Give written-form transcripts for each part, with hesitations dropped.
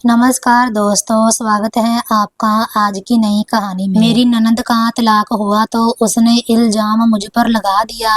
नमस्कार दोस्तों, स्वागत है आपका आज की नई कहानी में। मेरी ननद का तलाक हुआ तो उसने इल्जाम मुझ पर लगा दिया।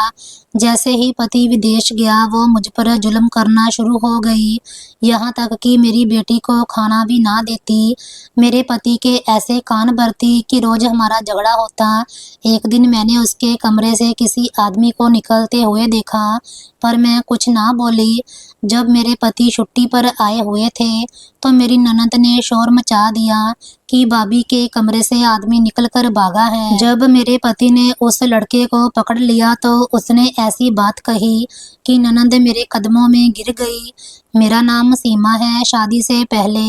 जैसे ही पति विदेश गया वो मुझ पर जुल्म करना शुरू हो गई, यहाँ तक कि मेरी बेटी को खाना भी ना देती। मेरे पति के ऐसे कान भरती कि रोज हमारा झगड़ा होता। एक दिन मैंने उसके कमरे से किसी आदमी को निकलते हुए देखा, पर मैं कुछ ना बोली। जब मेरे पति छुट्टी पर आए हुए थे तो मेरी ननद ने शोर मचा दिया कि भाभी के कमरे से आदमी निकलकर भागा है। जब मेरे पति ने उस लड़के को पकड़ लिया तो उसने ऐसी बात कही कि ननद मेरे कदमों में गिर गई। मेरा नाम सीमा है। शादी से पहले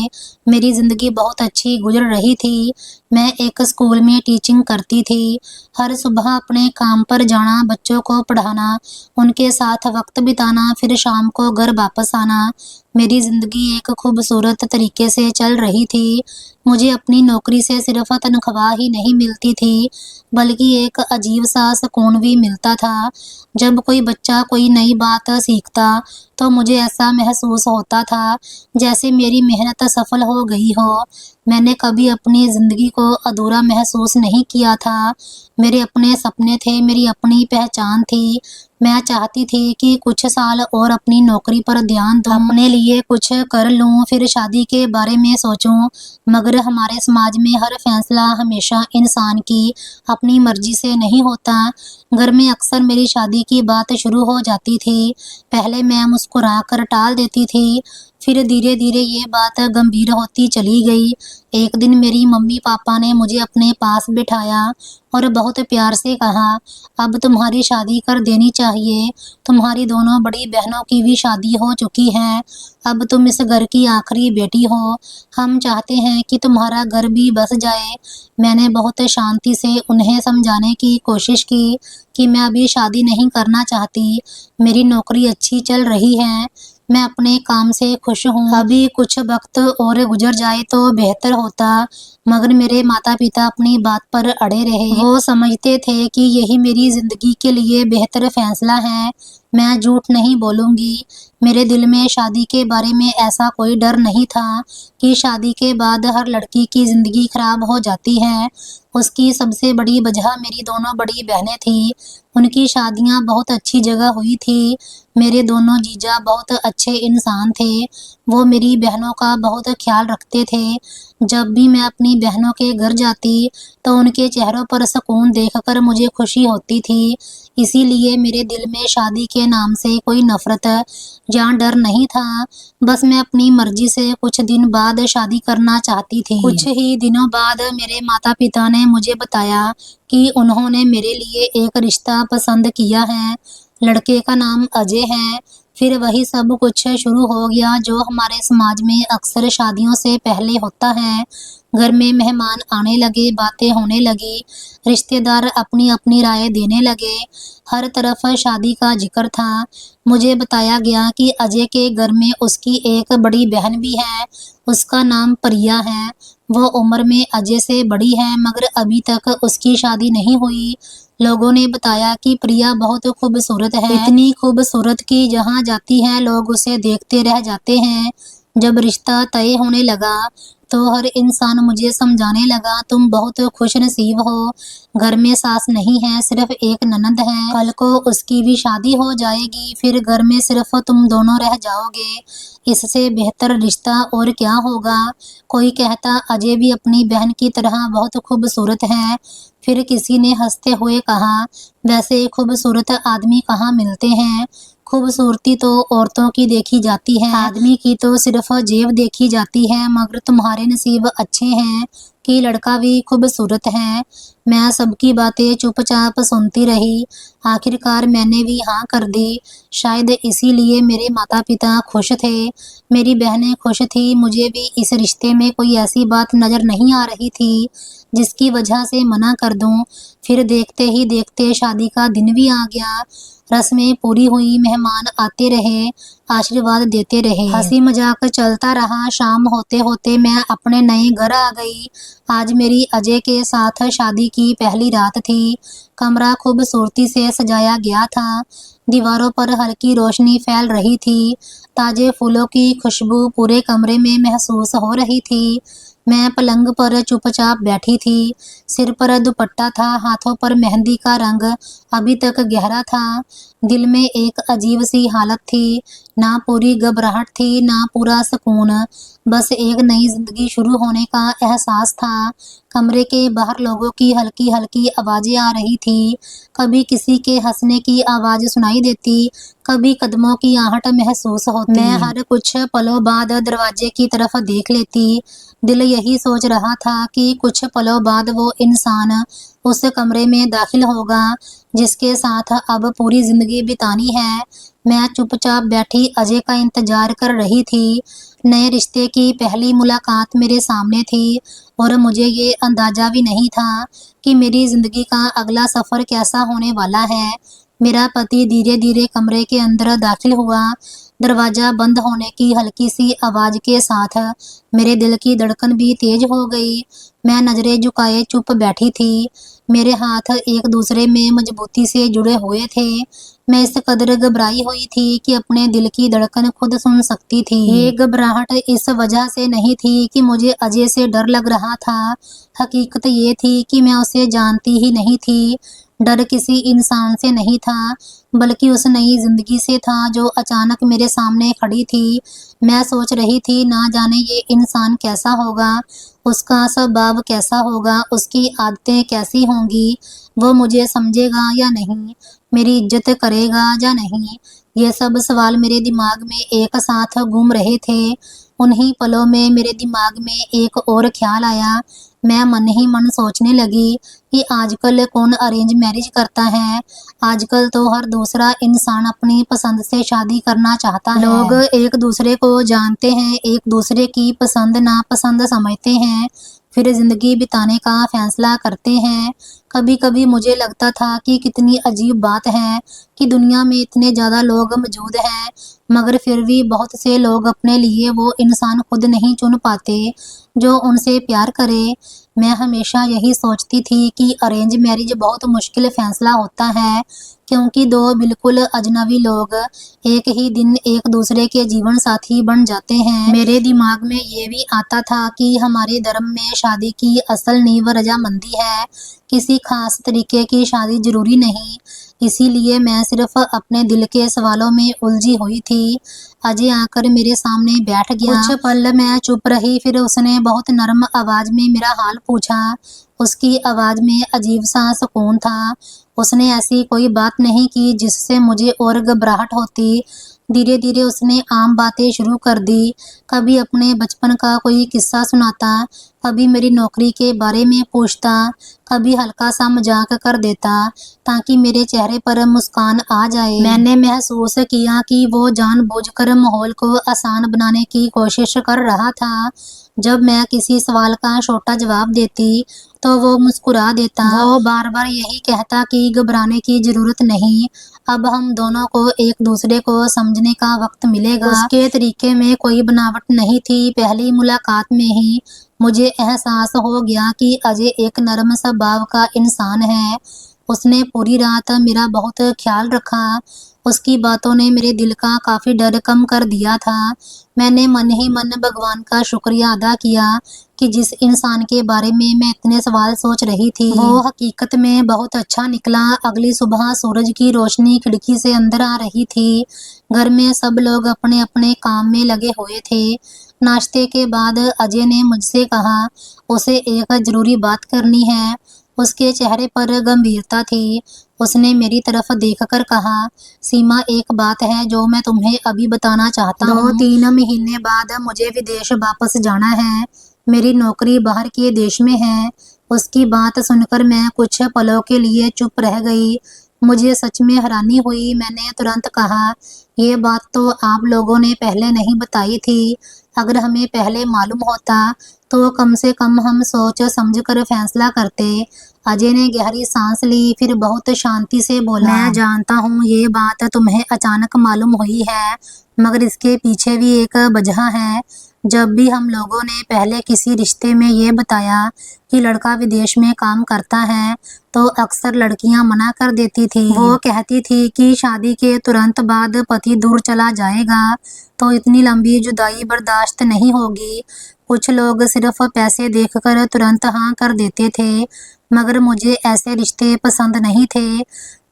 मेरी ज़िंदगी बहुत अच्छी गुजर रही थी। मैं एक स्कूल में टीचिंग करती थी। हर सुबह अपने काम पर जाना, बच्चों को पढ़ाना, उनके साथ वक्त बिताना, फिर शाम को घर वापस आना। मेरी ज़िंदगी एक खूबसूरत तरीके से चल रही थी। मुझे अपनी नौकरी से सिर्फ तनख्वाह ही नहीं मिलती थी, बल्कि एक अजीब सा सुकून भी मिलता था। जब कोई बच्चा कोई नई बात सीखता तो मुझे ऐसा महसूस होता था जैसे मेरी मेहनत सफल हो गई हो। मैंने कभी अपनी ज़िंदगी को अधूरा महसूस नहीं किया था। मेरे अपने सपने थे, मेरी अपनी पहचान थी। मैं चाहती थी कि कुछ साल और अपनी नौकरी पर ध्यान दूं, अपने लिए कुछ कर लूं, फिर शादी के बारे में सोचूं। मगर हमारे समाज में हर फैसला हमेशा इंसान की अपनी मर्जी से नहीं होता। घर में अक्सर मेरी शादी की बात शुरू हो जाती थी। पहले मैं मुस्कुराकर टाल देती थी, फिर धीरे धीरे ये बात गंभीर होती चली गई। एक दिन मेरी मम्मी पापा ने मुझे अपने पास बिठाया और बहुत प्यार से कहा, अब तुम्हारी शादी कर देनी चाहिए। तुम्हारी दोनों बड़ी बहनों की भी शादी हो चुकी है। अब तुम इस घर की आखिरी बेटी हो। हम चाहते हैं कि तुम्हारा घर भी बस जाए। मैंने बहुत शांति से उन्हें समझाने की कोशिश की कि मैं अभी शादी नहीं करना चाहती। मेरी नौकरी अच्छी चल रही है, मैं अपने काम से खुश हूँ। अभी कुछ वक्त और गुजर जाए तो बेहतर होता। मगर मेरे माता पिता अपनी बात पर अड़े रहे। वो समझते थे कि यही मेरी जिंदगी के लिए बेहतर फैसला है। मैं झूठ नहीं बोलूंगी, मेरे दिल में शादी के बारे में ऐसा कोई डर नहीं था कि शादी के बाद हर लड़की की जिंदगी खराब हो जाती है। उसकी सबसे बड़ी वजह मेरी दोनों बड़ी बहनें थीं। उनकी शादियां बहुत अच्छी जगह हुई थी। मेरे दोनों जीजा बहुत अच्छे इंसान थे। वो मेरी बहनों का बहुत ख्याल रखते थे। जब भी मैं अपनी बहनों के घर जाती तो उनके चेहरों पर सुकून देखकर मुझे खुशी होती थी। इसीलिए मेरे दिल में शादी के नाम से कोई नफरत या डर नहीं था। बस मैं अपनी मर्जी से कुछ दिन बाद शादी करना चाहती थी। कुछ ही दिनों बाद मेरे माता पिता ने मुझे बताया कि उन्होंने मेरे लिए एक रिश्ता पसंद किया है। लड़के का नाम अजय है। फिर वही सब कुछ शुरू हो गया जो हमारे समाज में अक्सर शादियों से पहले होता है। घर में मेहमान आने लगे, बातें होने लगी, रिश्तेदार अपनी अपनी राय देने लगे। हर तरफ शादी का जिक्र था। मुझे बताया गया कि अजय के घर में उसकी एक बड़ी बहन भी है। उसका नाम प्रिया है। वो उम्र में अजय से बड़ी है, मगर अभी तक उसकी शादी नहीं हुई। लोगों ने बताया कि प्रिया बहुत खूबसूरत है, इतनी खूबसूरत कि जहाँ जाती है लोग उसे देखते रह जाते हैं। जब रिश्ता तय होने लगा तो हर इंसान मुझे समझाने लगा, तुम बहुत खुशनसीब हो। घर में सास नहीं है, सिर्फ एक ननद है। कल को उसकी भी शादी हो जाएगी, फिर घर में सिर्फ तुम दोनों रह जाओगे। इससे बेहतर रिश्ता और क्या होगा। कोई कहता अजय भी अपनी बहन की तरह बहुत खूबसूरत है। फिर किसी ने हंसते हुए कहा, वैसे खूबसूरत आदमी कहाँ मिलते हैं। खूबसूरती तो औरतों की देखी जाती है, आदमी की तो सिर्फ जेब देखी जाती है। मगर तुम्हारे नसीब अच्छे हैं कि लड़का भी खूबसूरत है। मैं सबकी बातें चुपचाप सुनती रही। आखिरकार मैंने भी हाँ कर दी। शायद इसीलिए मेरे माता पिता खुश थे, मेरी बहनें खुश थी। मुझे भी इस रिश्ते में कोई ऐसी बात नज़र नहीं आ रही थी जिसकी वजह से मना कर दूं। फिर देखते ही देखते शादी का दिन भी आ गया। रस्में पूरी हुई, मेहमान आते रहे, आशीर्वाद देते रहे, हंसी मजाक चलता रहा। शाम होते होते मैं अपने नए घर आ गई। आज मेरी अजय के साथ शादी की पहली रात थी। कमरा खूबसूरती से सजाया गया था। दीवारों पर हल्की रोशनी फैल रही थी। ताजे फूलों की खुशबू पूरे कमरे में महसूस हो रही थी। मैं पलंग पर चुपचाप बैठी थी। सिर पर दुपट्टा था, हाथों पर मेहंदी का रंग अभी तक गहरा था। दिल में एक अजीब सी हालत थी, ना पूरी घबराहट थी, ना पूरा सुकून। बस एक नई जिंदगी शुरू होने का एहसास था। कमरे के बाहर लोगों की हल्की हल्की आवाजें आ रही थी। कभी किसी के हंसने की आवाज सुनाई देती, कभी कदमों की आहट महसूस होती। मैं हर कुछ पलों बाद दरवाजे की तरफ देख लेती। दिल यही सोच रहा था कि कुछ पलों बाद वो इंसान उस कमरे में दाखिल होगा जिसके साथ अब पूरी जिंदगी बितानी है। मैं चुपचाप बैठी अजय का इंतजार कर रही थी। नए रिश्ते की पहली मुलाकात मेरे सामने थी और मुझे ये अंदाजा भी नहीं था कि मेरी जिंदगी का अगला सफर कैसा होने वाला है। मेरा पति धीरे धीरे कमरे के अंदर दाखिल हुआ। दरवाजा बंद होने की हल्की सी आवाज के साथ मेरे दिल की धड़कन भी तेज हो गई। मैं नजरें झुकाए चुप बैठी थी। मेरे हाथ एक दूसरे में मजबूती से जुड़े हुए थे। मैं इस कदर घबराई हुई थी कि अपने दिल की धड़कन खुद सुन सकती थी। ये घबराहट इस वजह से नहीं थी कि मुझे अजय से डर लग रहा था। हकीकत ये थी कि मैं उसे जानती ही नहीं थी। डर किसी इंसान से नहीं था, बल्कि उस नई जिंदगी से था जो अचानक मेरे सामने खड़ी थी। मैं सोच रही थी, ना जाने ये इंसान कैसा होगा, उसका स्वभाव कैसा होगा, उसकी आदतें कैसी होंगी, वो मुझे समझेगा या नहीं, मेरी इज्जत करेगा या नहीं। ये सब सवाल मेरे दिमाग में एक साथ घूम रहे थे। उन्हीं पलों में मेरे दिमाग में एक और ख्याल आया। मैं मन ही मन सोचने लगी कि आजकल कौन अरेंज मैरिज करता है। आजकल तो हर दूसरा इंसान अपनी पसंद से शादी करना चाहता है। लोग एक दूसरे को जानते हैं, एक दूसरे की पसंद नापसंद समझते हैं, फिर जिंदगी बिताने का फैसला करते हैं। कभी कभी मुझे लगता था कि कितनी अजीब बात है कि दुनिया में इतने ज्यादा लोग मौजूद हैं, मगर फिर भी बहुत से लोग अपने लिए वो इंसान खुद नहीं चुन पाते जो उनसे प्यार करे। मैं हमेशा यही सोचती थी कि अरेंज मैरिज बहुत मुश्किल फैसला होता है, क्योंकि दो बिल्कुल अजनबी लोग एक ही दिन एक दूसरे के जीवन साथी बन जाते हैं। मेरे दिमाग में ये भी आता था कि हमारे धर्म में शादी की असल नींव रजामंदी है, किसी खास तरीके की शादी जरूरी नहीं। इसीलिए मैं सिर्फ अपने दिल के सवालों में उलझी हुई थी। अजय आकर मेरे सामने बैठ गया। कुछ पल मैं चुप रही, फिर उसने बहुत नरम आवाज में मेरा हाल पूछा। उसकी आवाज में अजीब सा सुकून था। उसने ऐसी कोई बात नहीं की जिससे मुझे और घबराहट होती। धीरे धीरे उसने आम बातें शुरू कर दी। कभी अपने बचपन का कोई किस्सा सुनाता, कभी मेरी नौकरी के बारे में पूछता, कभी हल्का सा मजाक कर देता ताकि मेरे चेहरे पर मुस्कान आ जाए। मैंने महसूस किया कि वो जानबूझकर माहौल को आसान बनाने की कोशिश कर रहा था। जब मैं किसी सवाल का छोटा जवाब देती तो वो मुस्कुरा देता। वो बार बार यही कहता कि घबराने की जरूरत नहीं, अब हम दोनों को एक दूसरे को समझने का वक्त मिलेगा। उसके तरीके में कोई बनावट नहीं थी। पहली मुलाकात में ही मुझे एहसास हो गया कि अजय एक नरम स्वभाव का इंसान है। उसने पूरी रात मेरा बहुत ख्याल रखा। उसकी बातों ने मेरे दिल का काफी डर कम कर दिया था। मैंने मन ही मन भगवान का शुक्रिया अदा किया कि जिस इंसान के बारे में मैं इतने सवाल सोच रही थी वो हकीकत में बहुत अच्छा निकला। अगली सुबह सूरज की रोशनी खिड़की से अंदर आ रही थी। घर में सब लोग अपने अपने काम में लगे हुए थे। नाश्ते के बाद अजय ने मुझसे कहा, उसे एक जरूरी बात करनी है। उसके चेहरे पर गंभीरता थी। उसने मेरी तरफ देखकर कहा, सीमा, एक बात है जो मैं तुम्हें अभी बताना चाहता हूँ। 2-3 महीने बाद मुझे विदेश वापस जाना है। मेरी नौकरी बाहर के देश में है। उसकी बात सुनकर मैं कुछ पलों के लिए चुप रह गई। मुझे सच में हैरानी हुई। मैंने तुरंत कहा, ये बात तो आप लोगों ने पहले नहीं बताई थी। अगर हमें पहले मालूम होता तो कम से कम हम सोच समझ कर फैसला करते। अजय ने गहरी सांस ली, फिर बहुत शांति से बोला, मैं जानता हूँ ये बात तुम्हें अचानक मालूम हुई है, मगर इसके पीछे भी एक वजह है। जब भी हम लोगों ने पहले किसी रिश्ते में ये बताया कि लड़का विदेश में काम करता है तो अक्सर लड़कियां मना कर देती थी। वो कहती थी कि शादी के तुरंत बाद पति दूर चला जाएगा तो इतनी लंबी जुदाई बर्दाश्त नहीं होगी। कुछ लोग सिर्फ पैसे देखकर तुरंत हाँ कर देते थे, मगर मुझे ऐसे रिश्ते पसंद नहीं थे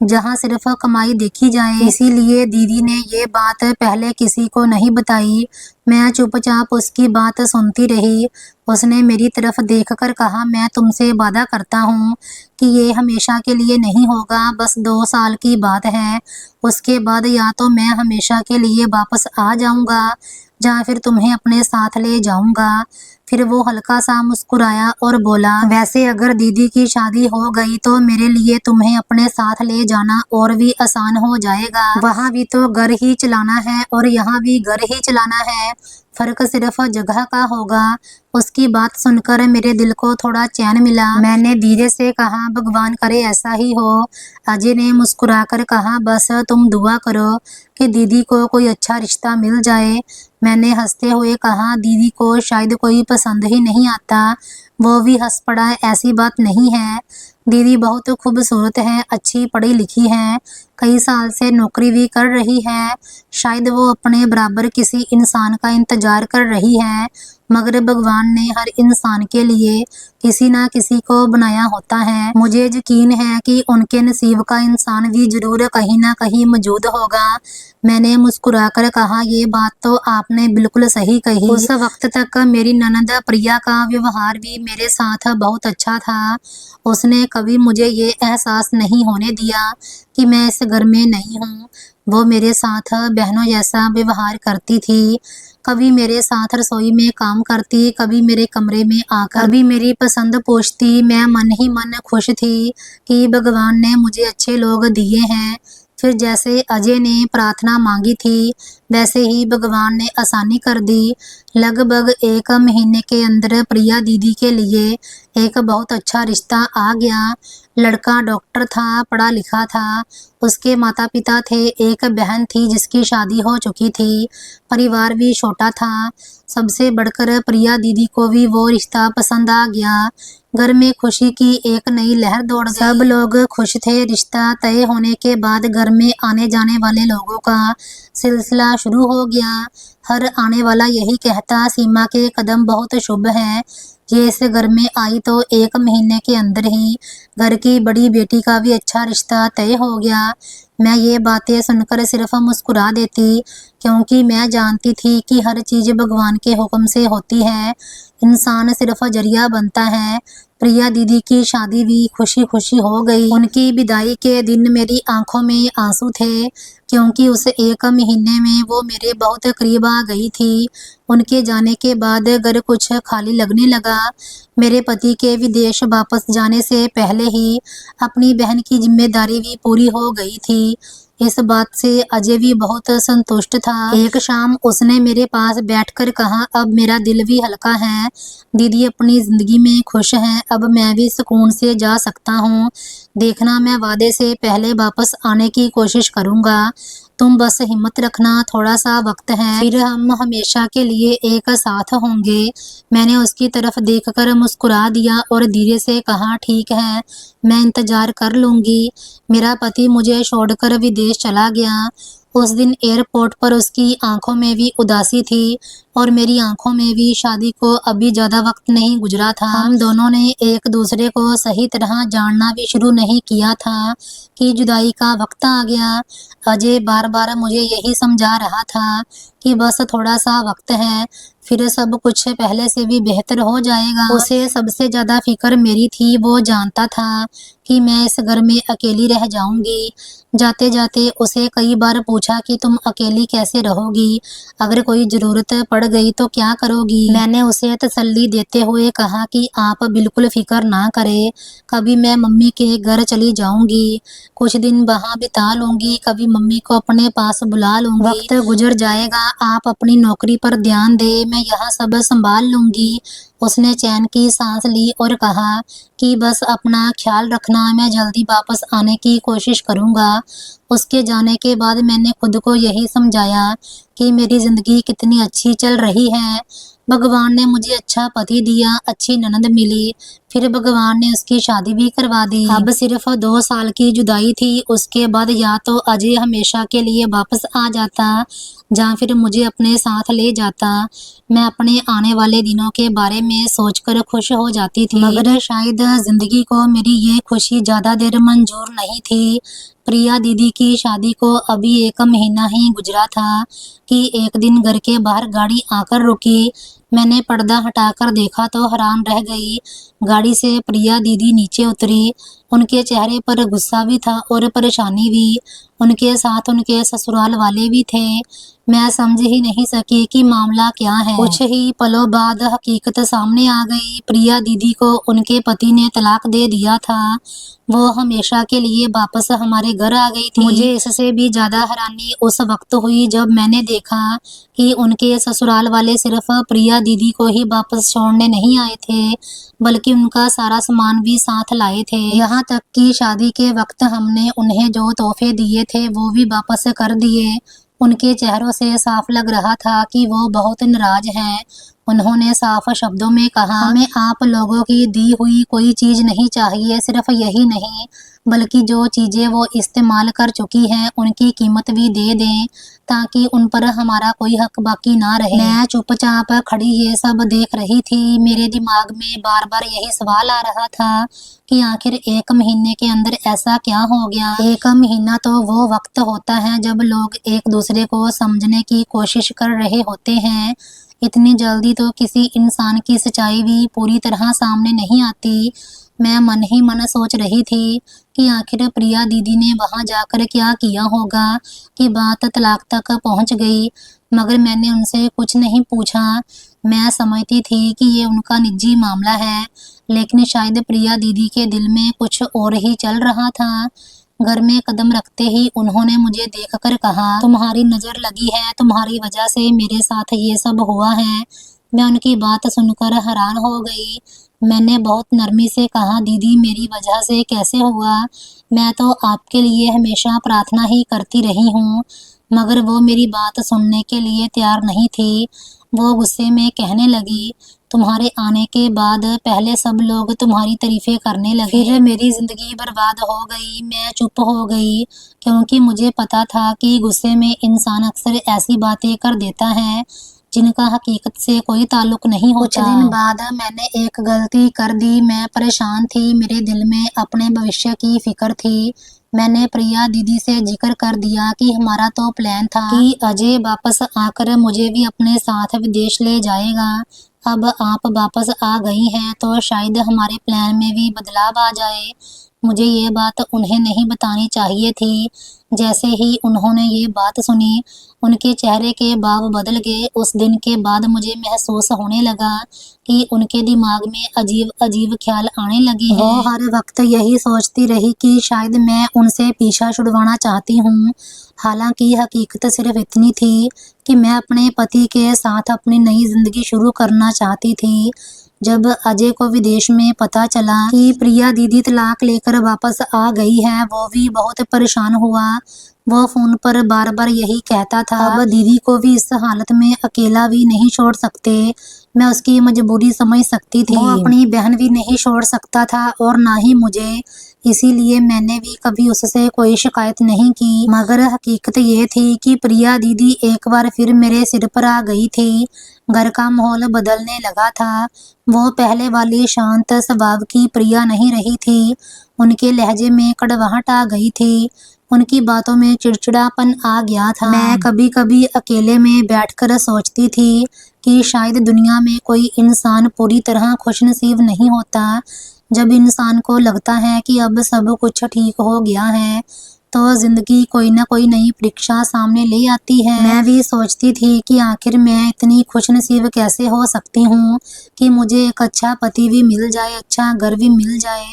जहाँ सिर्फ कमाई देखी जाए। इसीलिए दीदी ने ये बात पहले किसी को नहीं बताई। मैं चुपचाप उसकी बात सुनती रही। उसने मेरी तरफ देखकर कहा, मैं तुमसे वादा करता हूँ कि ये हमेशा के लिए नहीं होगा, बस 2 साल की बात है। उसके बाद या तो मैं हमेशा के लिए वापस आ जाऊंगा या फिर तुम्हें अपने साथ ले जाऊंगा। फिर वो हल्का सा मुस्कुराया और बोला, वैसे अगर दीदी की शादी हो गई तो मेरे लिए तुम्हें अपने साथ ले जाना और भी आसान हो जाएगा। वहाँ भी तो घर ही चलाना है और यहाँ भी घर ही चलाना है, फर्क सिर्फ जगह का होगा। उसकी बात सुनकर मेरे दिल को थोड़ा चैन मिला। मैंने धीरे से कहा, भगवान करे ऐसा ही हो। अजय ने मुस्कुराकर कहा, बस तुम दुआ करो कि दीदी को कोई अच्छा रिश्ता मिल जाए। मैंने हंसते हुए कहा, दीदी को शायद कोई पसंद ही नहीं आता। वो भी हंस पड़ा, ऐसी बात नहीं है, दीदी बहुत खूबसूरत है, अच्छी पढ़ी लिखी है, कई साल से नौकरी भी कर रही है, शायद वो अपने बराबर किसी इंसान का इंतजार कर रही है, मगर भगवान ने हर इंसान के लिए किसी ना किसी को बनाया होता है। मुझे यकीन है कि उनके नसीब का इंसान भी जरूर कहीं ना कहीं मौजूद होगा। मैंने मुस्कुराकर कहा, ये बात तो आपने बिल्कुल सही कही। उस वक्त तक मेरी ननद प्रिया का व्यवहार भी मेरे साथ बहुत अच्छा था। उसने कभी मुझे ये एहसास नहीं होने दिया कि मैं इस घर में नहीं हूँ। वो मेरे साथ बहनों जैसा व्यवहार करती थी। कभी मेरे साथ रसोई में काम करती, कभी मेरे कमरे में आकर कभी मेरी पसंद पूछती। मैं मन ही मन खुश थी कि भगवान ने मुझे अच्छे लोग दिए हैं। फिर जैसे अजय ने प्रार्थना मांगी थी वैसे ही भगवान ने आसानी कर दी। लगभग 1 महीने के अंदर प्रिया दीदी के लिए एक बहुत अच्छा रिश्ता आ गया। लड़का डॉक्टर था, पढ़ा लिखा था, उसके माता पिता थे, एक बहन थी जिसकी शादी हो चुकी थी, परिवार भी छोटा था। सबसे बढ़कर प्रिया दीदी को भी वो रिश्ता पसंद आ गया। घर में खुशी की एक नई लहर दौड़ गई। सब लोग खुश थे। रिश्ता तय होने के बाद घर में आने जाने वाले लोगों का सिलसिला शुरू हो गया। हर आने वाला यही कहता, सीमा के कदम बहुत शुभ हैं। ये इस घर में आई तो 1 महीने के अंदर ही घर की बड़ी बेटी का भी अच्छा रिश्ता तय हो गया। मैं ये बातें सुनकर सिर्फ मुस्कुरा देती, क्योंकि मैं जानती थी कि हर चीज़ भगवान के हुक्म से होती है, इंसान सिर्फ जरिया बनता है। प्रिया दीदी की शादी भी खुशी खुशी हो गई। उनकी विदाई के दिन मेरी आंखों में आंसू थे, क्योंकि उस 1 महीने में वो मेरे बहुत करीब आ गई थी। उनके जाने के बाद घर कुछ खाली लगने लगा। मेरे पति के विदेश वापस जाने से पहले ही अपनी बहन की जिम्मेदारी भी पूरी हो गई थी। इस बात से अजय भी बहुत संतुष्ट था। एक शाम उसने मेरे पास बैठकर कहा, अब मेरा दिल भी हल्का है, दीदी अपनी जिंदगी में खुश हैं, अब मैं भी सुकून से जा सकता हूँ। देखना, मैं वादे से पहले वापस आने की कोशिश करूँगा, तुम बस हिम्मत रखना, थोड़ा सा वक्त है, फिर हम हमेशा के लिए एक साथ होंगे। मैंने उसकी तरफ देखकर मुस्कुरा दिया और धीरे से कहा, ठीक है, मैं इंतजार कर लूँगी। मेरा पति मुझे छोड़कर विदेश चला गया। उस दिन एयरपोर्ट पर उसकी आंखों में भी उदासी थी और मेरी आंखों में भी। शादी को अभी ज़्यादा वक्त नहीं गुजरा था। हम दोनों ने एक दूसरे को सही तरह जानना भी शुरू नहीं किया था कि जुदाई का वक्त आ गया। अजय बार बार मुझे यही समझा रहा था कि बस थोड़ा सा वक्त है, फिर सब कुछ पहले से भी बेहतर हो जाएगा। उसे सबसे ज़्यादा फिक्र मेरी थी। वो जानता था कि मैं इस घर में अकेली रह जाऊंगी। जाते जाते उसे कई बार पूछा कि तुम अकेली कैसे रहोगी, अगर कोई ज़रूरत पड़ गई तो क्या करोगी। मैंने उसे तसल्ली देते हुए कहा कि आप बिल्कुल फिक्र ना करें, कभी मैं मम्मी के घर चली जाऊंगी, कुछ दिन वहाँ बिता लूंगी, कभी मम्मी को अपने पास बुला लूंगी, वक्त गुजर जाएगा, आप अपनी नौकरी पर ध्यान दें, मैं यहाँ सब संभाल लूंगी। उसने चैन की सांस ली और कहा कि बस अपना ख्याल रखना, मैं जल्दी वापस आने की कोशिश करूँगा। उसके जाने के बाद मैंने खुद को यही समझाया कि मेरी ज़िंदगी कितनी अच्छी चल रही है। भगवान ने मुझे अच्छा पति दिया, अच्छी ननद मिली, फिर भगवान ने उसकी शादी भी करवा दी। अब सिर्फ 2 साल की जुदाई थी, उसके बाद या तो अजय हमेशा के लिए वापस आ जाता या फिर मुझे अपने साथ ले जाता। मैं अपने आने वाले दिनों के बारे में सोचकर खुश हो जाती थी, मगर शायद जिंदगी को मेरी ये खुशी ज्यादा देर मंजूर नहीं थी। प्रिया दीदी की शादी को अभी 1 महीना ही गुजरा था कि एक दिन घर के बाहर गाड़ी आकर रुकी। मैंने पर्दा हटाकर देखा तो हैरान रह गई। गाड़ी से प्रिया दीदी नीचे उतरी। उनके चेहरे पर गुस्सा भी था और परेशानी भी। उनके साथ उनके ससुराल वाले भी थे। मैं समझ ही नहीं सकी कि मामला क्या है। कुछ ही पलों बाद हकीकत सामने आ गई। प्रिया दीदी को उनके पति ने तलाक दे दिया था। वो हमेशा के लिए वापस हमारे घर आ गई थी। मुझे इससे भी ज्यादा हैरानी उस वक्त हुई जब मैंने देखा कि उनके ससुराल वाले सिर्फ प्रिया दीदी को ही वापस छोड़ने नहीं आए थे, बल्कि उनका सारा सामान भी साथ लाए थे। यहाँ तक कि शादी के वक्त हमने उन्हें जो तोहफे दिए थे वो भी वापस कर दिए। उनके चेहरों से साफ लग रहा था कि वो बहुत नाराज हैं। उन्होंने साफ शब्दों में कहा, हमें आप लोगों की दी हुई कोई चीज नहीं चाहिए। सिर्फ यही नहीं, बल्कि जो चीजें वो इस्तेमाल कर चुकी हैं उनकी कीमत भी दे दें, ताकि उन पर हमारा कोई हक बाकी ना रहे। मैं चुपचाप खड़ी ये सब देख रही थी। मेरे दिमाग में बार बार यही सवाल आ रहा था कि आखिर 1 महीने के अंदर ऐसा क्या हो गया। 1 महीना तो वो वक्त होता है जब लोग एक दूसरे को समझने की कोशिश कर रहे होते हैं। इतनी जल्दी तो किसी इंसान की सच्चाई भी पूरी तरह सामने नहीं आती। मैं मन ही मन सोच रही थी कि आखिर प्रिया दीदी ने वहां जाकर क्या किया होगा कि बात तलाक तक पहुंच गई, मगर मैंने उनसे कुछ नहीं पूछा। मैं समझती थी कि ये उनका निजी मामला है, लेकिन शायद प्रिया दीदी के दिल में कुछ और ही चल रहा था। घर में कदम रखते ही उन्होंने मुझे देखकर कहा, तुम्हारी नजर लगी है, तुम्हारी वजह से मेरे साथ ये सब हुआ है। मैं उनकी बात सुनकर हैरान हो गई। मैंने बहुत नरमी से कहा, दीदी मेरी वजह से कैसे हुआ? मैं तो आपके लिए हमेशा प्रार्थना ही करती रही हूँ। मगर वो मेरी बात सुनने के लिए तैयार नहीं थी। वो गुस्से में कहने लगी, तुम्हारे आने के बाद पहले सब लोग तुम्हारी तारीफें करने लगे, फिर मेरी जिंदगी बर्बाद हो गई। मैं चुप हो गई, क्योंकि मुझे पता था कि गुस्से में इंसान अक्सर ऐसी बातें कर देता है जिनका हकीकत से कोई ताल्लुक नहीं होता। कुछ दिन बाद मैंने एक गलती कर दी। मैं परेशान थी, मेरे दिल में अपने भविष्य की फिक्र थी। मैंने प्रिया दीदी से जिक्र कर दिया कि हमारा तो प्लान था कि अजय वापस आकर मुझे भी अपने साथ विदेश ले जाएगा। अब आप वापस आ गई हैं तो शायद हमारे प्लान में भी बदलाव आ जाए। मुझे ये बात उन्हें नहीं बतानी चाहिए थी। जैसे ही उन्होंने ये बात सुनी, उनके चेहरे के भाव बदल गए। उस दिन के बाद मुझे महसूस होने लगा कि उनके दिमाग में अजीब अजीब ख्याल आने लगे हैं। वो हर वक्त यही सोचती रही कि शायद मैं उनसे पीछा छुड़वाना चाहती हूँ। हालांकि हकीकत सिर्फ इतनी थी कि मैं अपने पति के साथ अपनी नई जिंदगी शुरू करना चाहती थी। जब अजय को विदेश में पता चला कि प्रिया दीदी तलाक लेकर वापस आ गई है, वो भी बहुत परेशान हुआ। वो फोन पर बार बार यही कहता था, अब दीदी को भी इस हालत में अकेला भी नहीं छोड़ सकते। मैं उसकी मजबूरी समझ सकती थी। वो अपनी बहन भी नहीं छोड़ सकता था और ना ही मुझे। इसीलिए मैंने भी कभी उससे कोई शिकायत नहीं की। मगर हकीकत ये थी कि प्रिया दीदी एक बार फिर मेरे सिर पर आ गई थी। घर का माहौल बदलने लगा था। वो पहले वाली शांत स्वभाव की प्रिया नहीं रही थी। उनके लहजे में कड़वाहट आ गई थी। उनकी बातों में चिड़चिड़ापन आ गया था। मैं कभी कभी अकेले में बैठकर सोचती थी कि शायद दुनिया में कोई इंसान पूरी तरह खुशनसीब नहीं होता। जब इंसान को लगता है कि अब सब कुछ ठीक हो गया है, तो जिंदगी कोई ना कोई नई परीक्षा सामने ले आती है। मैं भी सोचती थी कि आखिर मैं इतनी खुशनसीब कैसे हो सकती हूँ कि मुझे एक अच्छा पति भी मिल जाए, अच्छा घर भी मिल जाए,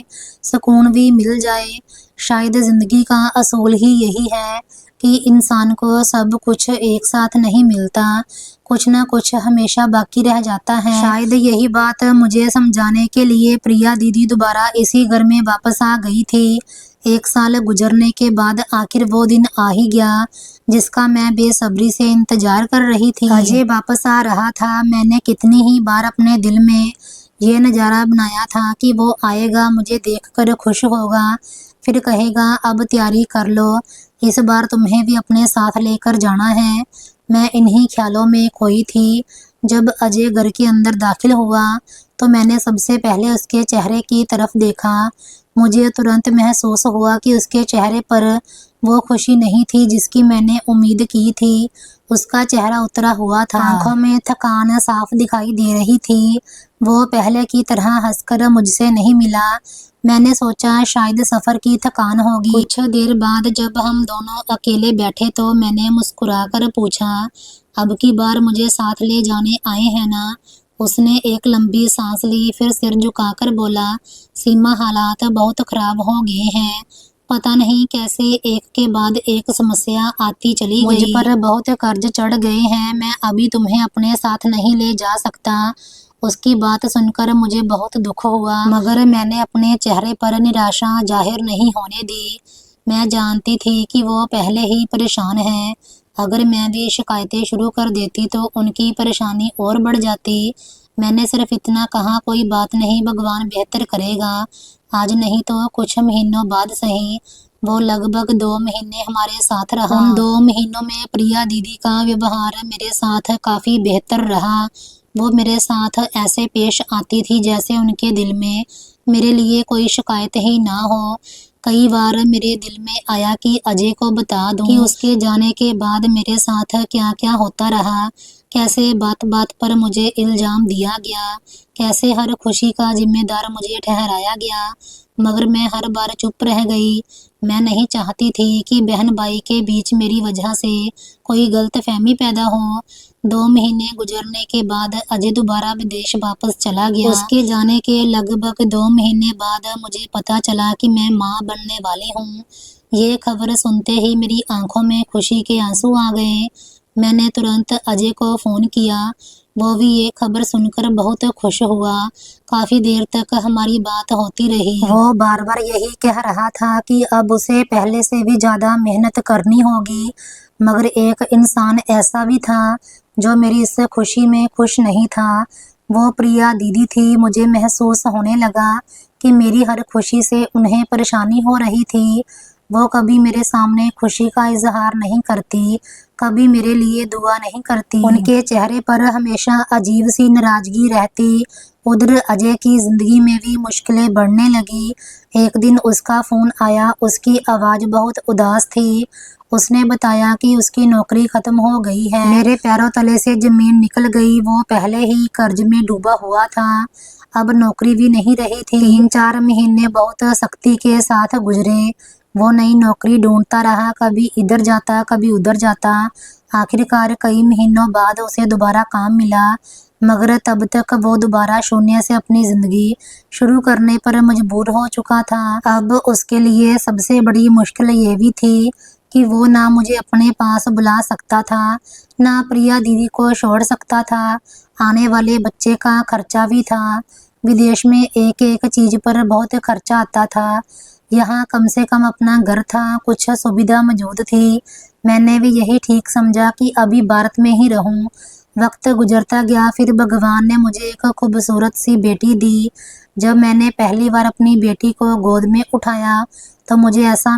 सुकून भी मिल जाए। शायद जिंदगी का असूल ही यही है कि इंसान को सब कुछ एक साथ नहीं मिलता। कुछ न कुछ हमेशा बाकी रह जाता है। शायद यही बात मुझे समझाने के लिए प्रिया दीदी दोबारा इसी घर में वापस आ गई थी। 1 साल गुजरने के बाद आखिर वो दिन आ ही गया जिसका मैं बेसब्री से इंतजार कर रही थी। अजय वापस आ रहा था। मैंने कितनी ही बार अपने दिल में ये नज़ारा बनाया था कि वो आएगा, मुझे देखकर खुश होगा, फिर कहेगा अब तैयारी कर लो, इस बार तुम्हें भी अपने साथ लेकर जाना है। मैं इन्हीं ख्यालों में खोई थी। जब अजय घर के अंदर दाखिल हुआ तो मैंने सबसे पहले उसके चेहरे की तरफ देखा। मुझे तुरंत महसूस हुआ कि उसके चेहरे पर वो खुशी नहीं थी जिसकी मैंने उम्मीद की थी। उसका चेहरा उतरा हुआ था, आंखों में थकान साफ दिखाई दे रही थी। वो पहले की तरह हंसकर मुझसे नहीं मिला। मैंने सोचा शायद सफ़र की थकान होगी। कुछ देर बाद जब हम दोनों अकेले बैठे तो मैंने मुस्कुराकर पूछा, अब की बार मुझे साथ ले जाने आए हैं ना? उसने एक लंबी सांस ली, फिर सिर झुकाकर बोला, सीमा हालात बहुत ख़राब हो गए हैं। पता नहीं कैसे एक के बाद एक समस्या आती चली गई। मुझ पर बहुत कर्ज चढ़ गए हैं। मैं अभी तुम्हें अपने साथ नहीं ले जा सकता। उसकी बात सुनकर मुझे बहुत दुख हुआ, मगर मैंने अपने चेहरे पर निराशा जाहिर नहीं होने दी। मैं जानती थी कि वो पहले ही परेशान है। अगर मैं भी शिकायतें शुरू कर देती तो उनकी परेशानी और बढ़ जाती। मैंने सिर्फ इतना कहा, कोई बात नहीं, भगवान बेहतर करेगा। आज नहीं तो कुछ महीनों बाद सही। वो लगभग 2 महीने हमारे साथ रहा। उन 2 महीनों में प्रिया दीदी का व्यवहार मेरे साथ काफ़ी बेहतर रहा। वो मेरे साथ ऐसे पेश आती थी जैसे उनके दिल में मेरे लिए कोई शिकायत ही ना हो। कई बार मेरे दिल में आया कि अजय को बता दूं कि उसके जाने के बाद मेरे साथ क्या क्या होता रहा, कैसे बात बात पर मुझे इल्ज़ाम दिया गया, कैसे हर खुशी का जिम्मेदार मुझे ठहराया गया, मगर मैं हर बार चुप रह गई। मैं नहीं चाहती थी कि बहन भाई के बीच मेरी वजह से कोई गलतफहमी पैदा हो। 2 महीने गुजरने के बाद अजय दोबारा विदेश वापस चला गया। उसके जाने के लगभग 2 महीने बाद मुझे पता चला कि मैं माँ बनने वाली हूँ। ये खबर सुनते ही मेरी आंखों में खुशी के आंसू आ गए। मैंने तुरंत अजय को फ़ोन किया। वो भी ये खबर सुनकर बहुत खुश हुआ। काफ़ी देर तक हमारी बात होती रही। वो बार बार यही कह रहा था कि अब उसे पहले से भी ज़्यादा मेहनत करनी होगी, मगर एक इंसान ऐसा भी था जो मेरी इस खुशी में खुश नहीं था। वो प्रिया दीदी थी। मुझे महसूस होने लगा कि मेरी हर खुशी से उन्हें परेशानी हो रही थी। वो कभी मेरे सामने खुशी का इजहार नहीं करती, कभी मेरे लिए दुआ नहीं करती। उनके चेहरे पर हमेशा अजीब सी नाराज़गी रहती। उधर अजय की ज़िंदगी में भी मुश्किलें बढ़ने लगी। एक दिन उसका फ़ोन आया। उसकी आवाज़ बहुत उदास थी। उसने बताया कि उसकी नौकरी ख़त्म हो गई है। मेरे पैरों तले से ज़मीन निकल गई। वो पहले ही कर्ज में डूबा हुआ था, अब नौकरी भी नहीं रही थी। 3-4 महीने बहुत सख्ती के साथ गुजरे। वो नई नौकरी ढूंढता रहा, कभी इधर जाता कभी उधर जाता। आखिरकार कई महीनों बाद उसे दोबारा काम मिला, मगर तब तक वो दोबारा शून्य से अपनी ज़िंदगी शुरू करने पर मजबूर हो चुका था। अब उसके लिए सबसे बड़ी मुश्किल ये भी थी कि वो ना मुझे अपने पास बुला सकता था, ना प्रिया दीदी को छोड़ सकता था। आने वाले बच्चे का खर्चा भी था। विदेश में एक एक चीज़ पर बहुत खर्चा आता था। यहाँ कम से कम अपना घर था, कुछ सुविधा मौजूद थी। मैंने भी यही ठीक समझा कि अभी भारत में ही रहूं। वक्त गुजरता गया, फिर भगवान ने मुझे एक खूबसूरत सी बेटी दी। जब मैंने पहली बार अपनी बेटी को गोद में उठाया तो मुझे ऐसा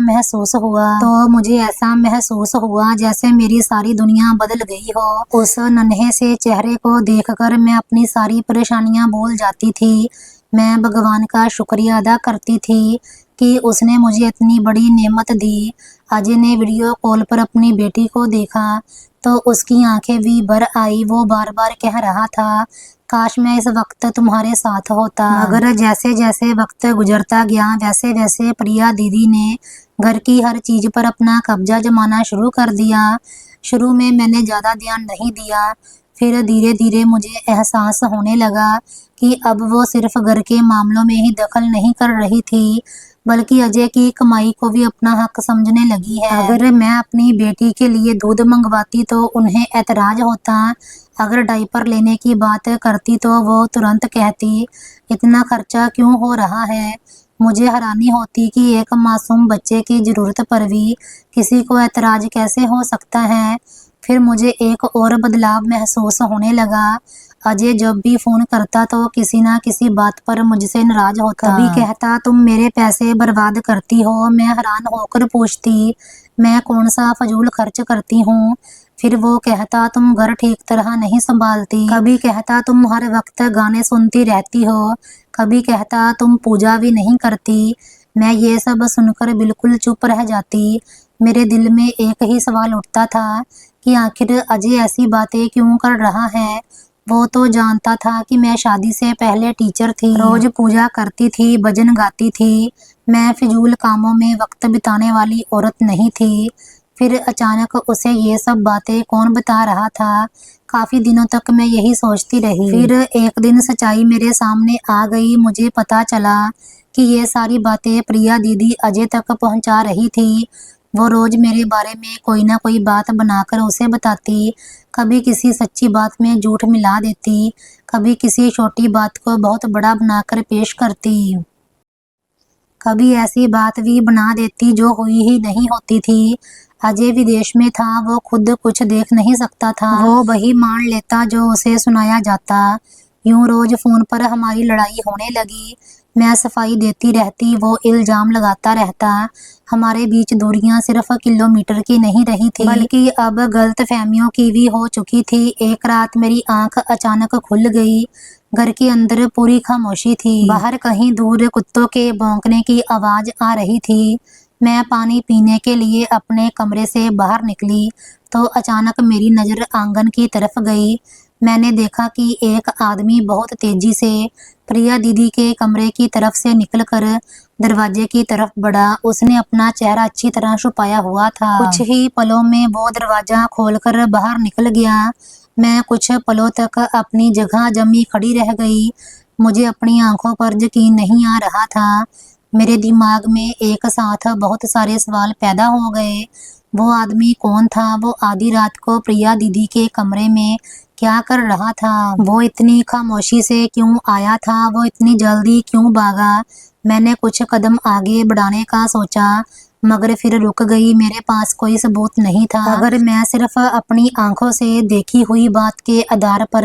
महसूस हुआ जैसे मेरी सारी दुनिया बदल गई हो। उस नन्हे से चेहरे को देखकर मैं अपनी सारी परेशानियां भूल जाती थी। मैं भगवान का शुक्रिया अदा करती थी कि उसने मुझे इतनी बड़ी नेमत दी। अजय ने वीडियो कॉल पर अपनी बेटी को देखा तो उसकी आंखें भी भर आई। वो बार बार कह रहा था, काश मैं इस वक्त तुम्हारे साथ होता। मगर जैसे जैसे वक्त गुजरता गया वैसे वैसे प्रिया दीदी ने घर की हर चीज़ पर अपना कब्जा जमाना शुरू कर दिया। शुरू में मैंने ज़्यादा ध्यान नहीं दिया, फिर धीरे धीरे मुझे एहसास होने लगा कि अब वो सिर्फ घर के मामलों में ही दखल नहीं कर रही थी, बल्कि अजय की कमाई को भी अपना हक समझने लगी है। अगर मैं अपनी बेटी के लिए दूध मंगवाती तो उन्हें ऐतराज होता, अगर डायपर लेने की बात करती तो वो तुरंत कहती, इतना खर्चा क्यों हो रहा है। मुझे हैरानी होती कि एक मासूम बच्चे की जरूरत पर भी किसी को ऐतराज कैसे हो सकता है। फिर मुझे एक और बदलाव महसूस होने लगा। अजय जब भी फोन करता तो किसी ना किसी बात पर मुझसे नाराज होता। कभी कहता, तुम मेरे पैसे बर्बाद करती हो। मैं हैरान होकर पूछती, मैं कौन सा फजूल खर्च करती हूँ। फिर वो कहता, तुम घर ठीक तरह नहीं संभालती। कभी कहता, तुम हर वक्त गाने सुनती रहती हो। कभी कहता, तुम पूजा भी नहीं करती। मैं ये सब सुनकर बिल्कुल चुप रह जाती। मेरे दिल में एक ही सवाल उठता था कि आखिर अजय ऐसी बातें क्यों कर रहा है। वो तो जानता था कि मैं शादी से पहले टीचर थी, रोज पूजा करती थी, भजन गाती थी। मैं फिजूल कामों में वक्त बिताने वाली औरत नहीं थी। फिर अचानक उसे ये सब बातें कौन बता रहा था। काफी दिनों तक मैं यही सोचती रही। फिर एक दिन सच्चाई मेरे सामने आ गई। मुझे पता चला कि ये सारी बातें प्रिया दीदी अजय तक पहुंचा रही थी। वो रोज मेरे बारे में कोई ना कोई बात बनाकर उसे बताती। कभी किसी सच्ची बात में झूठ मिला देती, कभी किसी छोटी बात को बहुत बड़ा बनाकर पेश करती, कभी ऐसी बात भी बना देती जो हुई ही नहीं होती थी। अजय विदेश में था, वो खुद कुछ देख नहीं सकता था। वो वही मान लेता जो उसे सुनाया जाता। यूं रोज फोन पर हमारी लड़ाई होने लगी। मैं सफाई देती रहती, वो इल्जाम लगाता रहता। हमारे बीच दूरियां सिर्फ किलोमीटर की नहीं रही थी, बल्कि अब गलतफहमियों की भी हो चुकी थी। एक रात मेरी आंख अचानक खुल गई। घर के अंदर पूरी खामोशी थी। बाहर कहीं दूर कुत्तों के भौंकने की आवाज आ रही थी। मैं पानी पीने के लिए अपने कमरे से बाहर निकली तो अचानक मेरी नजर आंगन की तरफ गई। मैंने देखा कि एक आदमी बहुत तेजी से प्रिया दीदी के कमरे की तरफ से निकलकर दरवाजे की तरफ बढ़ा। उसने अपना चेहरा अच्छी तरह छुपाया हुआ था। कुछ ही पलों में वो दरवाजा खोलकर बाहर निकल गया। मैं कुछ पलों तक अपनी जगह जमी खड़ी रह गई। मुझे अपनी आंखों पर यकीन नहीं आ रहा था। मेरे दिमाग में एक साथ बहुत सारे सवाल पैदा हो गए। वो आदमी कौन था? वो आधी रात को प्रिया दीदी के कमरे में क्या कर रहा था? वो इतनी खामोशी से क्यों आया था? वो इतनी जल्दी क्यों भागा? मैंने कुछ कदम आगे बढ़ाने का सोचा, मगर फिर रुक गई। मेरे पास कोई सबूत नहीं था। अगर मैं सिर्फ अपनी आंखों से देखी हुई बात के आधार पर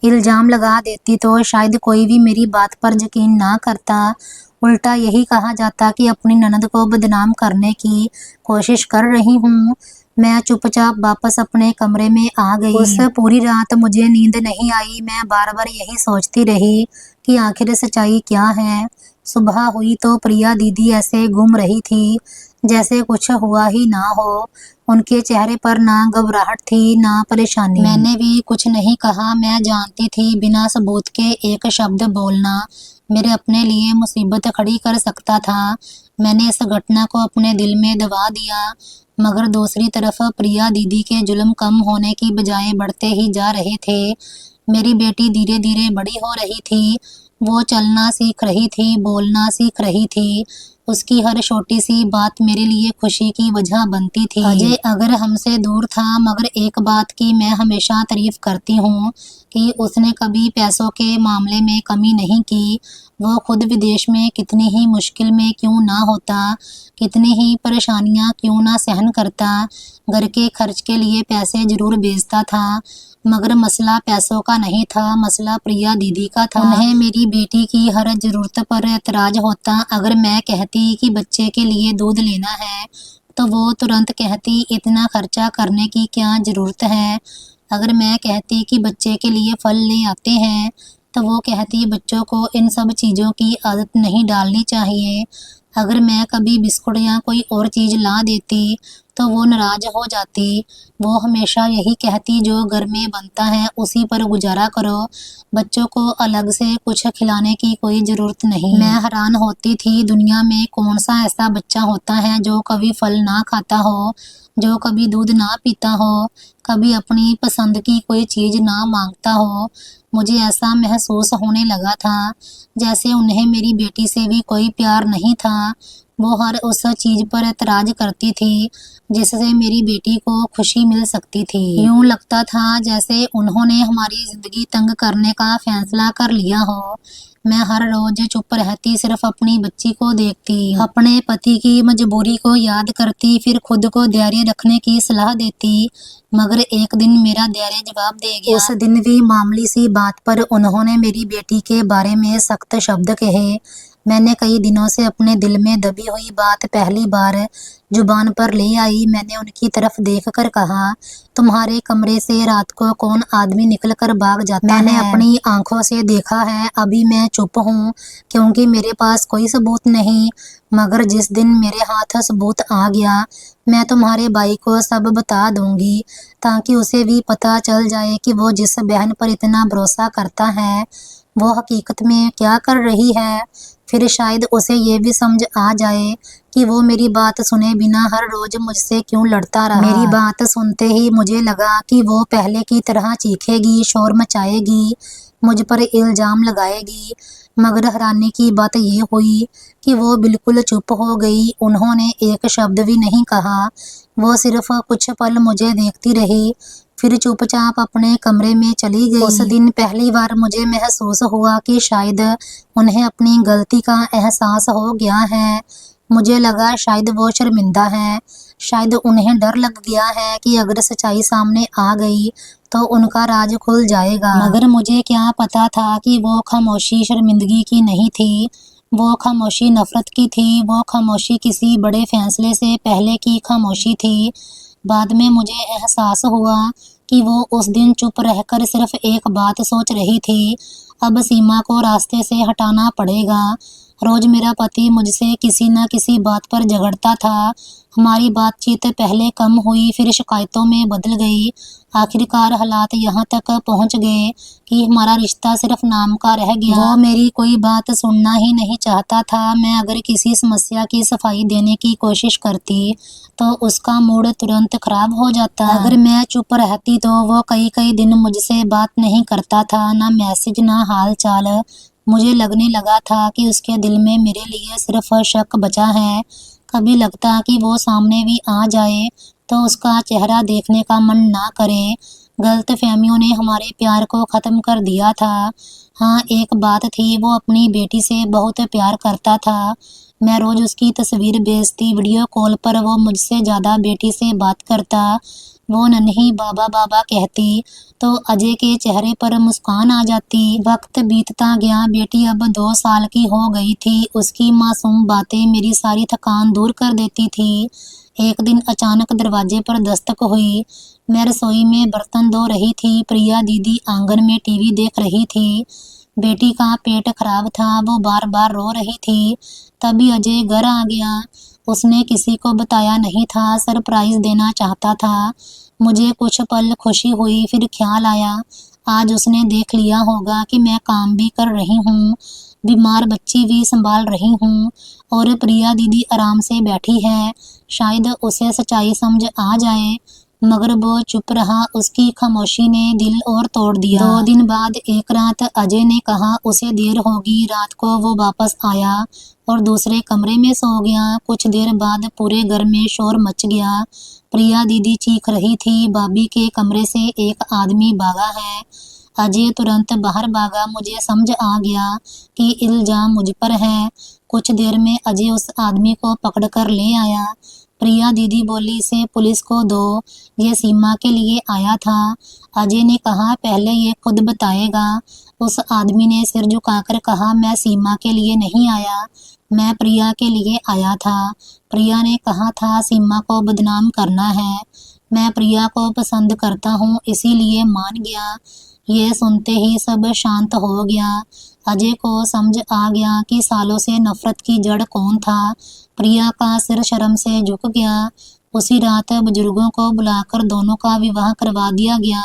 इल्जाम लगा देती तो शायद कोई भी मेरी बात पर यकीन ना करता। उल्टा यही कहा जाता कि अपनी ननद को बदनाम करने की कोशिश कर रही हूँ। मैं चुपचाप वापस अपने कमरे में आ गई। उस पूरी रात मुझे नींद नहीं आई। मैं बार बार यही सोचती रही कि आखिर सच्चाई क्या है। सुबह हुई तो प्रिया दीदी ऐसे घूम रही थी जैसे कुछ हुआ ही ना हो। उनके चेहरे पर ना घबराहट थी ना परेशानी। मैंने भी कुछ नहीं कहा। मैं जानती थी बिना सबूत के एक शब्द बोलना मेरे अपने लिए मुसीबत खड़ी कर सकता था। मैंने इस घटना को अपने दिल में दबा दिया, मगर दूसरी तरफ प्रिया दीदी के जुल्म कम होने की बजाय बढ़ते ही जा रहे थे। मेरी बेटी धीरे धीरे बड़ी हो रही थी। वो चलना सीख रही थी, बोलना सीख रही थी। उसकी हर छोटी सी बात मेरे लिए खुशी की वजह बनती थी। अजय अगर हमसे दूर था, मगर एक बात की मैं हमेशा तारीफ करती हूँ कि उसने कभी पैसों के मामले में कमी नहीं की। वो खुद विदेश में कितनी ही मुश्किल में क्यों ना होता, कितनी ही परेशानियां क्यों ना सहन करता, घर के खर्च के लिए पैसे जरूर भेजता था, मगर मसला पैसों का नहीं था, मसला प्रिया दीदी का था। उन्हें मेरी बेटी की हर जरूरत पर एतराज होता। अगर मैं कहती कि बच्चे के लिए दूध लेना है तो वो तुरंत कहती, इतना खर्चा करने की क्या जरूरत है। अगर मैं कहती कि बच्चे के लिए फल ले आते हैं तो वो कहती, बच्चों को इन सब चीज़ों की आदत नहीं डालनी चाहिए। अगर मैं कभी बिस्कुट या कोई और चीज़ ला देती तो वो नाराज हो जाती। वो हमेशा यही कहती, जो घर में बनता है उसी पर गुजारा करो, बच्चों को अलग से कुछ खिलाने की कोई जरूरत नहीं। मैं हैरान होती थी, दुनिया में कौन सा ऐसा बच्चा होता है जो कभी फल ना खाता हो, जो कभी दूध ना पीता हो, कभी अपनी पसंद की कोई चीज ना मांगता हो। मुझे ऐसा महसूस होने लगा था जैसे उन्हें मेरी बेटी से भी कोई प्यार नहीं था। वो हर उस चीज पर एतराज करती थी जिससे मेरी बेटी को खुशी मिल सकती थी। यूं लगता था जैसे उन्होंने हमारी जिंदगी तंग करने का फैसला कर लिया हो। मैं हर रोज चुप रहती, सिर्फ अपनी बच्ची को देखती, अपने पति की मजबूरी को याद करती, फिर खुद को धैर्य रखने की सलाह देती। मगर एक दिन मेरा धैर्य जवाब दे गया। उस दिन भी मामूली सी बात पर उन्होंने मेरी बेटी के बारे में सख्त शब्द कहे। मैंने कई दिनों से अपने दिल में दबी हुई बात पहली बार जुबान पर ले आई। मैंने उनकी तरफ देखकर कहा, तुम्हारे कमरे से रात को कौन आदमी निकलकर भाग जाता है? मैंने अपनी आंखों से देखा है। अभी मैं चुप हूँ क्योंकि मेरे पास कोई सबूत नहीं, मगर जिस दिन मेरे हाथ सबूत आ गया, मैं तुम्हारे भाई को सब बता दूंगी, ताकि उसे भी पता चल जाए कि वो जिस बहन पर इतना भरोसा करता है वो हकीकत में क्या कर रही है। फिर शायद उसे ये भी समझ आ जाए कि वो मेरी बात सुने बिना हर रोज मुझसे क्यों लड़ता रहा। मेरी बात सुनते ही मुझे लगा कि वो पहले की तरह चीखेगी, शोर मचाएगी, मुझ पर इल्जाम लगाएगी, मगर हैरानी की बात ये हुई कि वो बिल्कुल चुप हो गई। उन्होंने एक शब्द भी नहीं कहा। वो सिर्फ कुछ पल मुझे देखती रही, फिर चुपचाप अपने कमरे में चली गई। उस दिन पहली बार मुझे महसूस हुआ कि शायद उन्हें अपनी गलती का एहसास हो गया है। मुझे लगा शायद वो शर्मिंदा है, शायद उन्हें डर लग गया है कि अगर सच्चाई सामने आ गई तो उनका राज खुल जाएगा। मगर मुझे क्या पता था कि वो खामोशी शर्मिंदगी की नहीं थी, वो खामोशी नफरत की थी। वो खामोशी किसी बड़े फैसले से पहले की खामोशी थी। बाद में मुझे एहसास हुआ कि वो उस दिन चुप रहकर सिर्फ एक बात सोच रही थी, अब सीमा को रास्ते से हटाना पड़ेगा। रोज मेरा पति मुझसे किसी न किसी बात पर झगड़ता था। हमारी बातचीत पहले कम हुई, फिर शिकायतों में बदल गई। आखिरकार हालात यहाँ तक पहुँच गए कि हमारा रिश्ता सिर्फ नाम का रह गया। वो मेरी कोई बात सुनना ही नहीं चाहता था। मैं अगर किसी समस्या की सफाई देने की कोशिश करती तो उसका मूड तुरंत खराब हो जाता। अगर मैं चुप रहती तो वो कई कई दिन मुझसे बात नहीं करता था, ना मैसेज ना हाल चाल। मुझे लगने लगा था कि उसके दिल में मेरे लिए सिर्फ शक बचा है। कभी लगता कि वो सामने भी आ जाए तो उसका चेहरा देखने का मन ना करे। गलतफहमियों ने हमारे प्यार को ख़त्म कर दिया था। हाँ, एक बात थी, वो अपनी बेटी से बहुत प्यार करता था। मैं रोज़ उसकी तस्वीर भेजती, वीडियो कॉल पर वो मुझसे ज़्यादा बेटी से बात करता। वो नन्ही बाबा बाबा कहती तो अजय के चेहरे पर मुस्कान आ जाती। वक्त बीतता गया, बेटी अब 2 साल की हो गई थी। उसकी मासूम बातें मेरी सारी थकान दूर कर देती थी। एक दिन अचानक दरवाजे पर दस्तक हुई। मैं रसोई में बर्तन धो रही थी, प्रिया दीदी आंगन में टीवी देख रही थी। बेटी का पेट खराब था, वो बार बार रो रही थी। तभी अजय घर आ गया। उसने किसी को बताया नहीं था, सरप्राइज देना चाहता था। मुझे कुछ पल खुशी हुई, फिर ख्याल आया आज उसने देख लिया होगा कि मैं काम भी कर रही हूँ, बीमार बच्ची भी संभाल रही हूँ और प्रिया दीदी आराम से बैठी है। शायद उसे सच्चाई समझ आ जाए, मगर वो चुप रहा। उसकी खामोशी ने दिल और तोड़ दिया। 2 दिन बाद एक रात अजय ने कहा उसे देर होगी। रात को वो वापस आया और दूसरे कमरे में सो गया। कुछ देर बाद पूरे घर में शोर मच गया। प्रिया दीदी चीख रही थी, भाभी के कमरे से एक आदमी भागा है। अजय तुरंत बाहर भागा। मुझे समझ आ गया कि इल्जाम मुझ पर है। कुछ देर में अजय उस आदमी को पकड़ कर ले आया। प्रिया दीदी बोली, इसे पुलिस को दो, ये सीमा के लिए आया था। अजय ने कहा पहले ये खुद बताएगा। उस आदमी ने सिर झुकाकर कहा, मैं सीमा के लिए नहीं आया, मैं प्रिया के लिए आया था। प्रिया ने कहा था सीमा को बदनाम करना है, मैं प्रिया को पसंद करता हूँ इसीलिए मान गया। ये सुनते ही सब शांत हो गया। अजय को समझ आ गया कि सालों से नफरत की जड़ कौन था। प्रिया का सिर शर्म से झुक गया। उसी रात बुजुर्गों को बुलाकर दोनों का विवाह करवा दिया गया।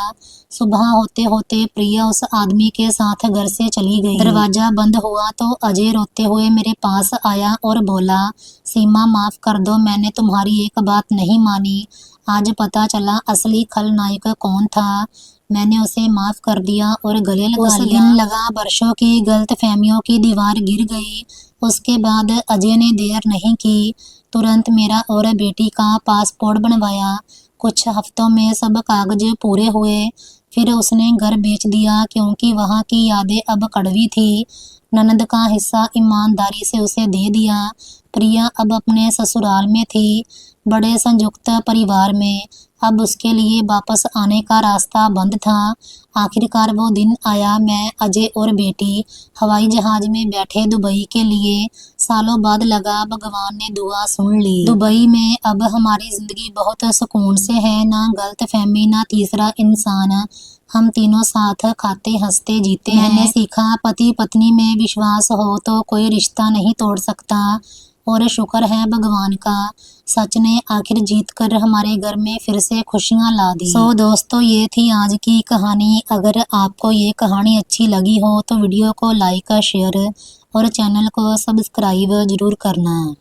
सुबह होते होते प्रिया उस आदमी के साथ घर से चली गई। दरवाजा बंद हुआ तो अजय रोते हुए मेरे पास आया और बोला, सीमा माफ कर दो, मैंने तुम्हारी एक बात नहीं मानी। आज पता चला असली खलनायक कौन था। मैंने उसे माफ कर दिया और गले लगा लिया। उस दिन लगा वर्षों की गलतफहमियों की दीवार गिर गई। उसके बाद अजय ने देर नहीं की, तुरंत मेरा और बेटी का पासपोर्ट बनवाया। कुछ हफ्तों में सब कागज पूरे हुए। फिर उसने घर बेच दिया क्योंकि वहाँ की यादें अब कड़वी थी। ननद का हिस्सा ईमानदारी से उसे दे दिया। प्रिया अब अपने ससुराल में थी, बड़े संयुक्त परिवार में। अब उसके लिए वापस आने का रास्ता बंद था। आखिरकार वो दिन आया, मैं, अजय और बेटी हवाई जहाज में बैठे दुबई के लिए। सालों बाद लगा भगवान ने दुआ सुन ली। दुबई में अब हमारी जिंदगी बहुत सुकून से है, ना गलतफहमी ना तीसरा इंसान। हम तीनों साथ खाते हंसते जीते हैं। मैंने सीखा पति पत्नी में विश्वास हो तो कोई रिश्ता नहीं तोड़ सकता। और शुक्र है भगवान का, सच ने आखिर जीत कर हमारे घर में फिर से खुशियां ला दी। सो दोस्तों, ये थी आज की कहानी। अगर आपको ये कहानी अच्छी लगी हो तो वीडियो को लाइक शेयर और चैनल को सब्सक्राइब जरूर करना।